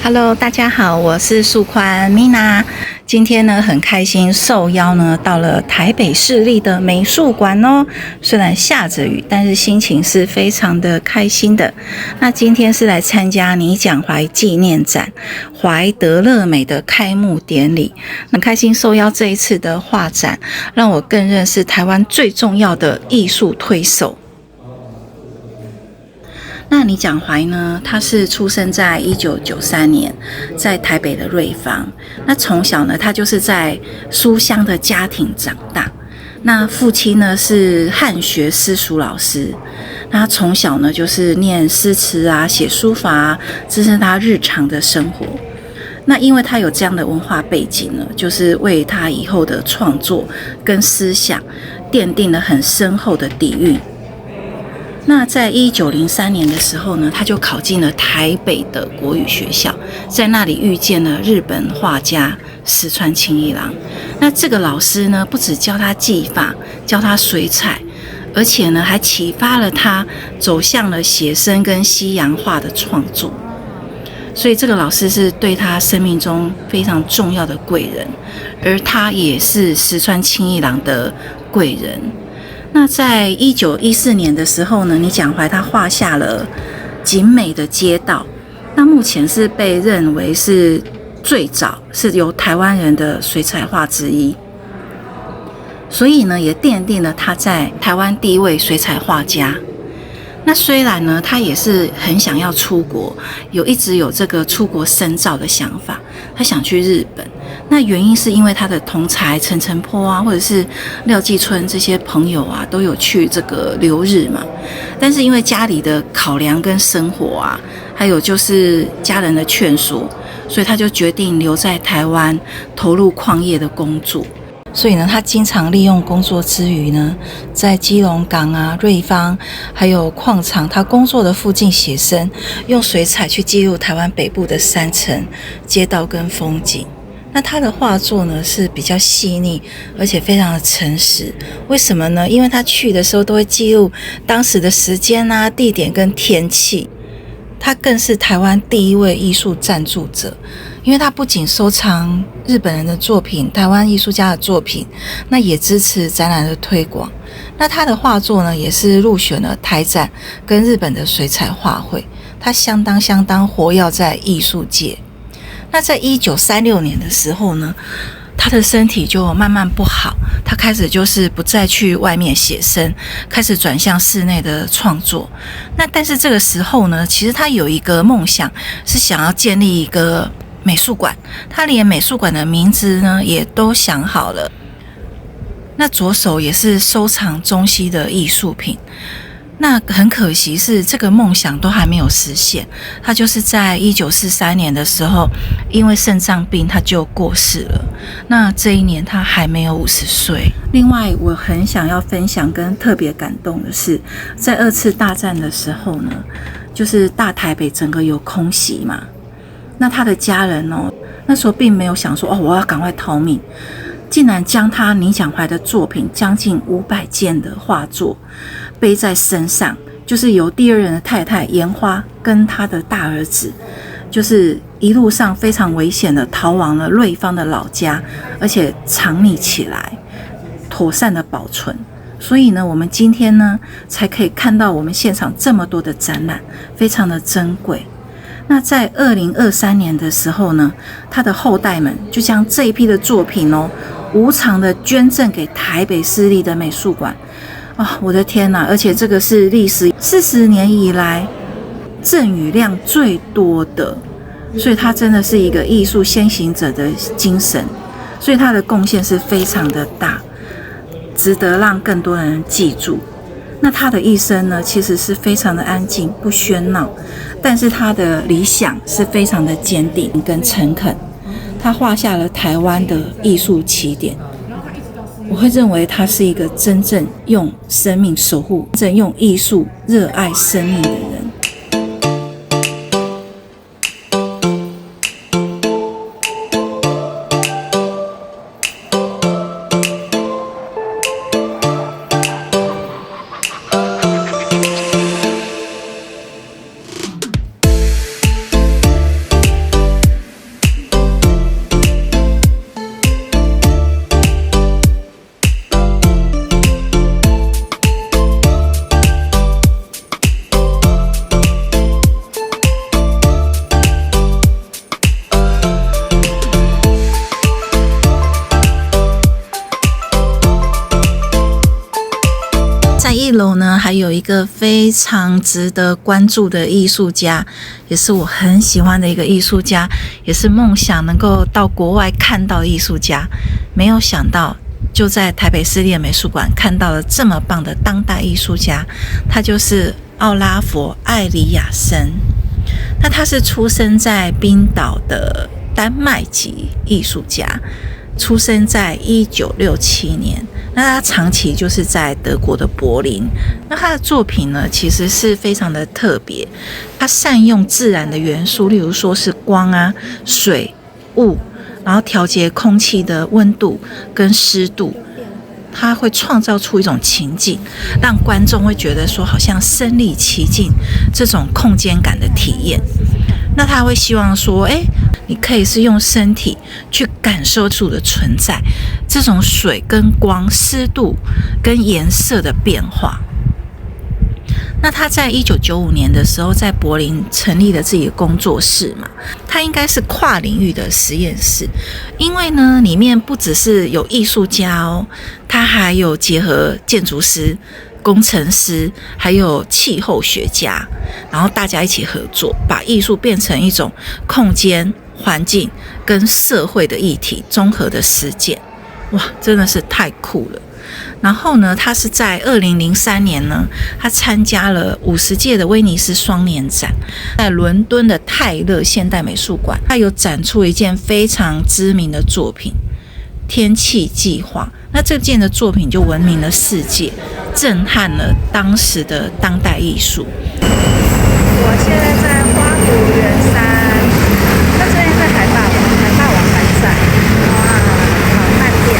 Hello， 大家好，我是素宽 Mina。今天呢，很开心受邀呢到了台北市立的美术馆哦。虽然下着雨，但是心情是非常的开心的。那今天是来参加倪蒋怀纪念展怀德乐美的开幕典礼。很开心受邀这一次的画展，让我更认识台湾最重要的艺术推手。那倪蒋怀呢，他是出生在1993年，在台北的瑞芳。那从小呢，他就是在书香的家庭长大。那父亲呢是汉学私塾老师，那他从小呢就是念诗词啊、写书法啊，这是他日常的生活。那因为他有这样的文化背景呢，就是为他以后的创作跟思想奠定了很深厚的底蕴。那在1903年的时候呢，他就考进了台北的国语学校，在那里遇见了日本画家石川清一郎。那这个老师呢，不只教他技法，教他水彩，而且呢，还启发了他走向了写生跟西洋画的创作。所以这个老师是对他生命中非常重要的贵人，而他也是石川清一郎的贵人。那在1914年的时候呢，倪蒋怀他画下了景美的街道，那目前是被认为是最早是由台湾人的水彩画之一，所以呢也奠定了他在台湾第一位水彩画家。那虽然呢他也是很想要出国，一直有这个出国深造的想法，他想去日本。那原因是因为他的同才陈澄波啊，或者是廖继春这些朋友啊，都有去这个留日嘛。但是因为家里的考量跟生活啊，还有就是家人的劝说，所以他就决定留在台湾，投入矿业的工作。所以呢，他经常利用工作之余呢，在基隆港啊、瑞芳还有矿场他工作的附近写生，用水彩去记录台湾北部的山城、街道跟风景。那他的画作呢是比较细腻，而且非常的诚实。为什么呢？因为他去的时候都会记录当时的时间啊、地点跟天气。他更是台湾第一位艺术赞助者，因为他不仅收藏日本人的作品、台湾艺术家的作品，那也支持展览的推广。那他的画作呢，也是入选了台展跟日本的水彩画会，他相当活跃在艺术界。那在1936年的时候呢，他的身体就慢慢不好，他开始就是不再去外面写生，开始转向室内的创作。那但是这个时候呢，其实他有一个梦想，是想要建立一个美术馆，他连美术馆的名字呢也都想好了。那着手也是收藏中西的艺术品。那很可惜是这个梦想都还没有实现，他就是在1943年的时候，因为肾脏病他就过世了。那这一年他还没有50岁。另外我很想要分享跟特别感动的是，在2次大战的时候呢，就是大台北整个有空袭嘛，那他的家人那时候并没有想说我要赶快逃命，竟然将他倪蒋怀的作品将近500件的画作背在身上，就是由第二任的太太严花跟他的大儿子，就是一路上非常危险的逃往了瑞芳的老家，而且藏匿起来，妥善的保存。所以呢，我们今天呢才可以看到我们现场这么多的展览，非常的珍贵。那在2023年的时候呢，他的后代们就将这一批的作品无偿的捐赠给台北市立的美术馆。我的天哪！而且这个是历史40年以来赠与量最多的，所以他真的是一个艺术先行者的精神，所以他的贡献是非常的大，值得让更多人记住。那他的一生呢，其实是非常的安静，不喧闹，但是他的理想是非常的坚定跟诚恳。他画下了台湾的艺术起点。我会认为他是一个真正用生命守护、真正用艺术热爱生命的人。楼呢，还有一个非常值得关注的艺术家，也是我很喜欢的一个艺术家，也是梦想能够到国外看到的艺术家。没有想到，就在台北市立美术馆看到了这么棒的当代艺术家，他就是奥拉佛·艾里亚森。那他是出生在冰岛的丹麦籍艺术家，出生在1967年。那他长期就是在德国的柏林。那他的作品呢，其实是非常的特别。他善用自然的元素，例如说是光啊、水、雾，然后调节空气的温度跟湿度。他会创造出一种情境，让观众会觉得说好像身临其境，这种空间感的体验。那他会希望说，你可以是用身体去感受树的存在，这种水跟光、湿度跟颜色的变化。那他在1995年的时候，在柏林成立了自己的工作室嘛，他应该是跨领域的实验室，因为呢，里面不只是有艺术家哦，他还有结合建筑师、工程师，还有气候学家，然后大家一起合作，把艺术变成一种空间、环境跟社会的议题综合的实践。哇，真的是太酷了。然后呢，他是在2003年呢，他参加了50届的威尼斯双年展，在伦敦的泰勒现代美术馆，他有展出一件非常知名的作品《天气计划》。那这件的作品就闻名了世界，震撼了当时的当代艺术。我现在在花博园山，那这边在海霸王还在，哇，好饭店。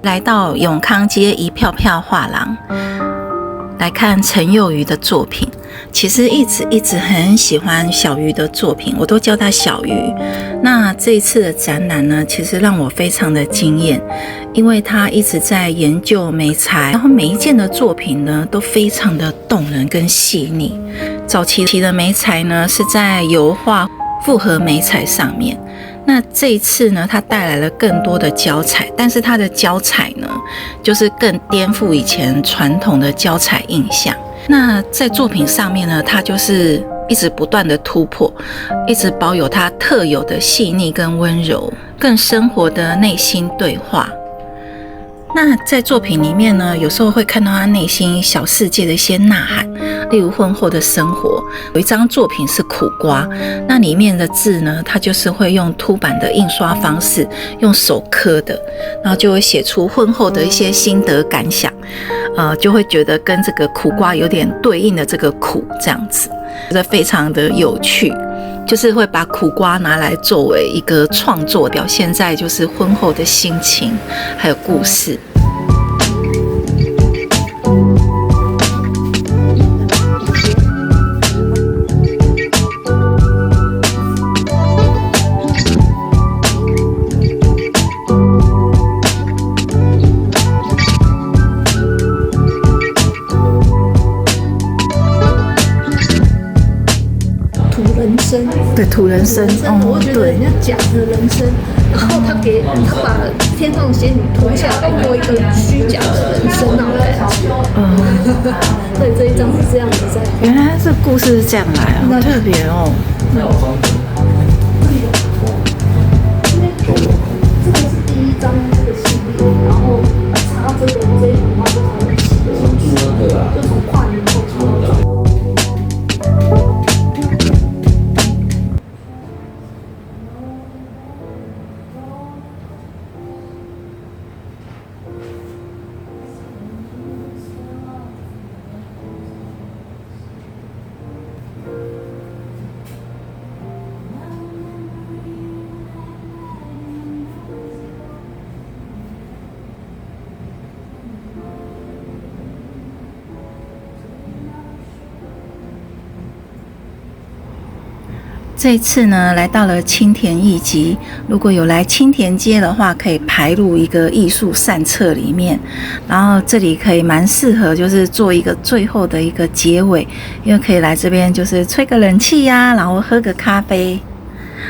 来到永康街一票票画廊，来看陈幼瑜的作品。其实一直很喜欢小瑜的作品，我都叫她小瑜。那这一次的展览呢，其实让我非常的惊艳，因为她一直在研究媒材，然后每一件的作品呢都非常的动人跟细腻。早期的媒材呢是在油画、复合媒材上面。那这一次呢，他带来了更多的胶彩，但是他的胶彩呢，就是更颠覆以前传统的胶彩印象。那在作品上面呢，他就是一直不断的突破，一直保有他特有的细腻跟温柔，更生活的内心对话。那在作品里面呢，有时候会看到他内心小世界的一些呐喊，例如婚后的生活。有一张作品是苦瓜，那里面的字呢，他就是会用凸版的印刷方式，用手刻的，然后就会写出婚后的一些心得感想，就会觉得跟这个苦瓜有点对应的这个苦这样子，觉得非常的有趣。就是会把苦瓜拿来作为一个创作，表现在就是婚后的心情还有故事。对，土人参，我觉得人家假的人参，然后他把天上仙女涂下来过一个虚假的人参那种感觉。对，这一张是这样子在。原来这故事是这样来啊，好特别哦。这个是第一张这个系列，然后插这一幅画就才能起的兴趣，就从跨年后插到这。这一次呢，来到了青田艺集。如果有来青田街的话，可以排入一个艺术散册里面。然后这里可以蛮适合，就是做一个最后的一个结尾，因为可以来这边就是吹个冷气呀，然后喝个咖啡。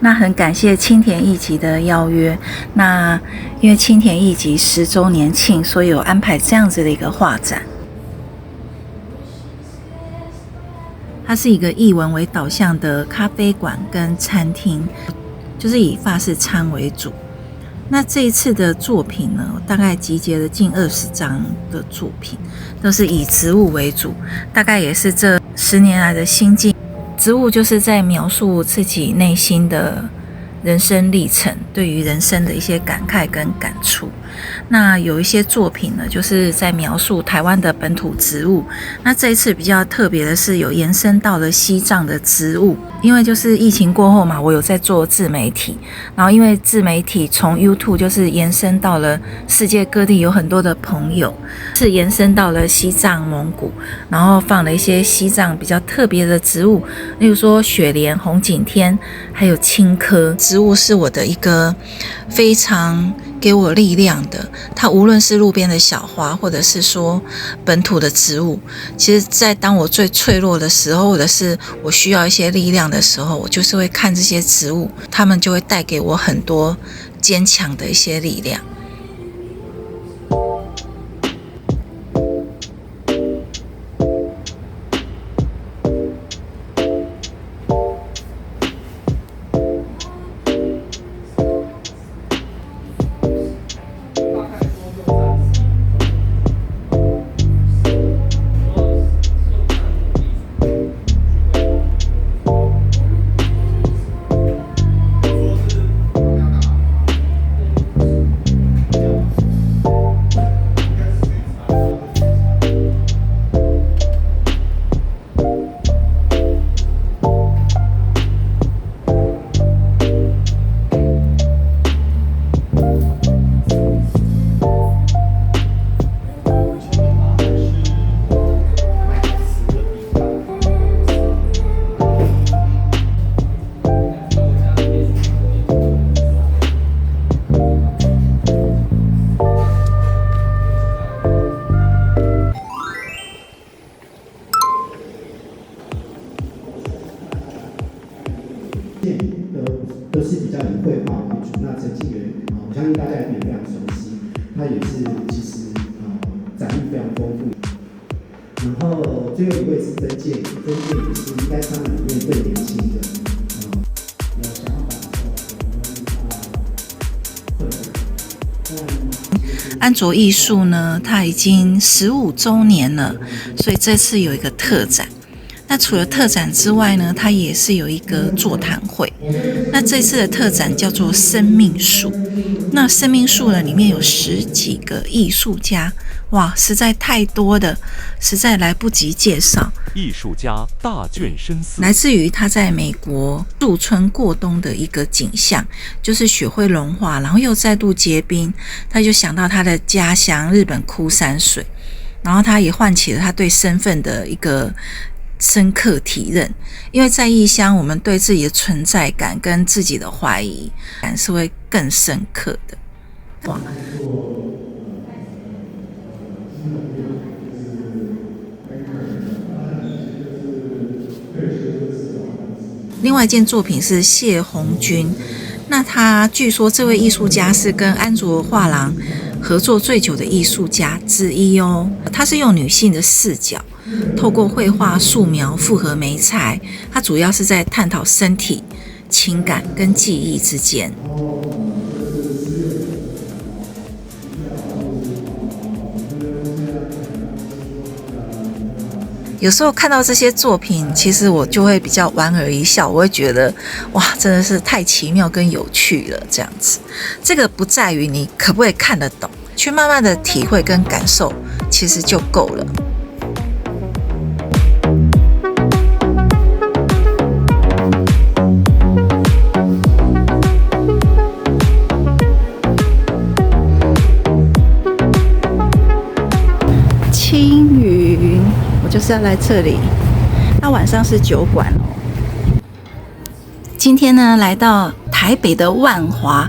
那很感谢青田艺集的邀约。那因为青田艺集10周年庆，所以有安排这样子的一个画展。它是一个艺文为导向的咖啡馆跟餐厅，就是以法式餐为主。那这一次的作品呢，大概集结了近20张的作品，都是以植物为主，大概也是这10年来的心境。植物就是在描述自己内心的人生历程，对于人生的一些感慨跟感触。那有一些作品呢，就是在描述台湾的本土植物。那这一次比较特别的是，有延伸到了西藏的植物。因为就是疫情过后嘛，我有在做自媒体，然后因为自媒体从 YouTube 就是延伸到了世界各地，有很多的朋友是延伸到了西藏、蒙古，然后放了一些西藏比较特别的植物，例如说雪莲、红景天，还有青稞。植物是我的一个非常给我力量的，它无论是路边的小花，或者是说本土的植物，其实在当我最脆弱的时候，或者是我需要一些力量的时候，我就是会看这些植物，它们就会带给我很多坚强的一些力量。都是比较以绘画为主。那陈庆元我相信大家也非常熟悉，他也是其实展艺非常丰富。然后最后一位是曾健，曾健也是应该是他们里面最年轻的，有想法安卓艺术呢，它已经15周年了，所以这次有一个特展。那除了特展之外呢，它也是有一个座谈会。那这次的特展叫做生命树。那生命树呢，里面有10几个艺术家，哇，实在太多的，实在来不及介绍。艺术家大卷深思，来自于他在美国驻村过冬的一个景象，就是雪会融化，然后又再度结冰，他就想到他的家乡日本枯山水，然后他也唤起了他对身份的一个深刻体认。因为在异乡，我们对自己的存在感跟自己的怀疑感是会更深刻的。哇！另外一件作品是谢红军，那他据说这位艺术家是跟安卓画廊合作最久的艺术家之一哦。他是用女性的视角，透过绘画、素描、复合媒材，他主要是在探讨身体、情感跟记忆之间。有时候看到这些作品，其实我就会比较莞尔一笑，我会觉得哇，真的是太奇妙跟有趣了这样子。这个不在于你可不可以看得懂，去慢慢的体会跟感受，其实就够了。青云，我就是要来这里。那晚上是酒馆哦。今天呢，来到台北的万华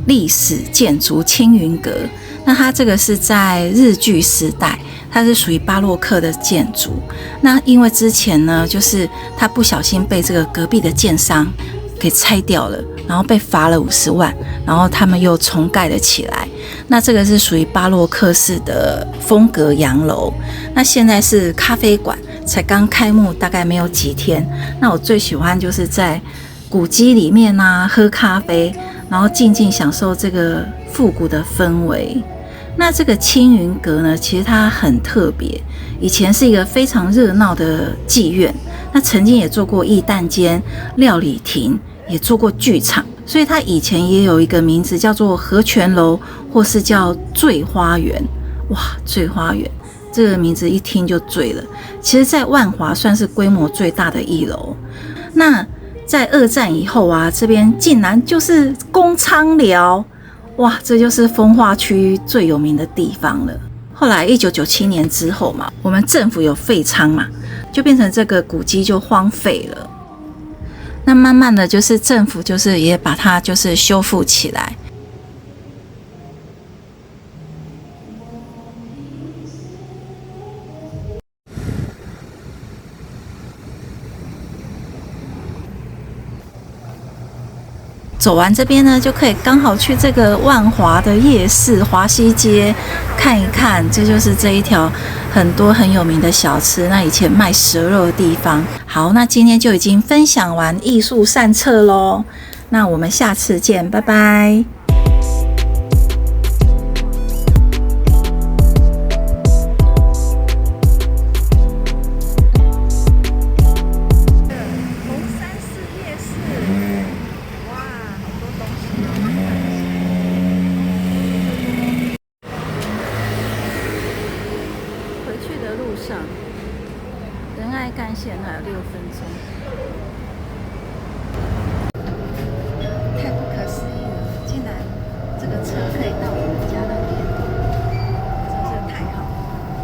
历史建筑青云阁。那它这个是在日据时代，它是属于巴洛克的建筑。那因为之前呢，就是它不小心被这个隔壁的建商给拆掉了，然后被罚了50万，然后他们又重盖了起来。那这个是属于巴洛克式的风格洋楼。那现在是咖啡馆，才刚开幕，大概没有几天。那我最喜欢就是在古迹里面啊，喝咖啡，然后静静享受这个复古的氛围。那这个青云阁呢，其实它很特别，以前是一个非常热闹的妓院，那曾经也做过艺旦间、料理亭，也做过剧场，所以它以前也有一个名字叫做和泉楼，或是叫醉花园。哇，醉花园这个名字一听就醉了。其实在万华算是规模最大的一楼。那在二战以后啊，这边竟然就是公娼寮，哇，这就是风化区最有名的地方了。后来1997年之后嘛，我们政府有废娼嘛，就变成这个古迹就荒废了。那慢慢的就是政府就是也把它就是修复起来。走完这边呢，就可以刚好去这个万华的夜市华西街看一看，这就是这一条很多很有名的小吃，那以前卖蛇肉的地方。好，那今天就已经分享完艺术散策咯，那我们下次见，拜拜。仁爱干线还有6分钟，太不可思议了！竟然这个车可以到我们